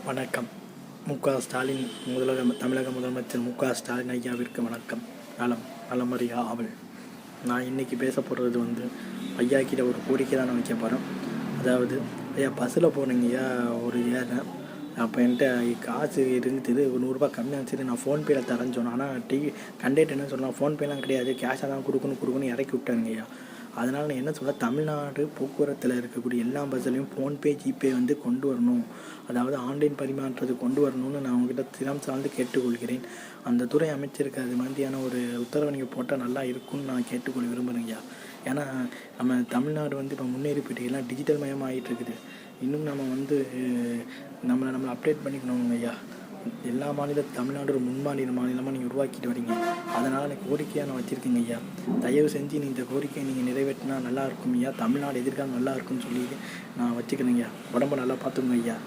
வணக்கம். ஸ்டாலின் தமிழக முதலமைச்சர் ஸ்டாலின் ஐயாவிற்கு வணக்கம். நலமறியா அவள். நான் இன்றைக்கி பேச போடுறது ஐயா கிட்ட ஒரு கோரிக்கை தான் நான் வைக்க போகிறேன். அதாவது ஐயா, பஸ்ஸில் போனீங்கய்யா, ஒரு ஏறேன். அப்போ என்கிட்ட காசு இருந்துட்டு ஒரு நூறுரூபா கம்மியாக சரி நான் ஃபோன்பேயில் தரேன்னு சொன்னேன். ஆனால் கண்டக்டர் என்ன சொன்னால் ஃபோன்பேலாம் கிடையாது, கேஷாக தான் கொடுக்கணும் இறக்கி விட்டாருங்கய்யா. அதனால் நான் என்ன சொல்கிறேன், தமிழ்நாடு போக்குவரத்தில் இருக்கக்கூடிய எல்லா பஸ்ஸுலையும் ஃபோன்பே ஜிபே கொண்டு வரணும், அதாவது ஆன்லைன் பரிமாற்றத்தை கொண்டு வரணும்னு நான் உங்ககிட்ட தினம் சார்ந்து கேட்டுக்கொள்கிறேன். அந்த துறை அமைச்சருக்கு அது மாதிரியான ஒரு உத்தரவை நீங்கள் போட்டால் நல்லா இருக்கும்னு நான் கேட்டுக்கொள்ள விரும்புகிறேங்கய்யா. ஏன்னா நம்ம தமிழ்நாடு இப்போ முன்னேறி போயிட்டு எல்லாம் டிஜிட்டல் மயமாக ஆகிட்டு இருக்குது. இன்னும் நம்ம நம்மளை அப்டேட் பண்ணிக்கணும் ஐயா. எல்லா தமிழ்நாடு ஒரு மாநிலமாக நீங்கள் உருவாக்கிட்டு வரீங்க. அதனால் எனக்கு கோரிக்கையாக நான் வச்சுருக்கேங்க ஐயா. தயவு செஞ்சு இந்த கோரிக்கையை நீங்கள் நிறைவேற்றினா நல்லா இருக்கும் ஐயா. தமிழ்நாடு எதிர்காலம் நல்லா இருக்கும்னு சொல்லி நான் வச்சுக்கிறேங்க ஐயா. உடம்பை நல்லா பார்த்துக்கோங்க ஐயா.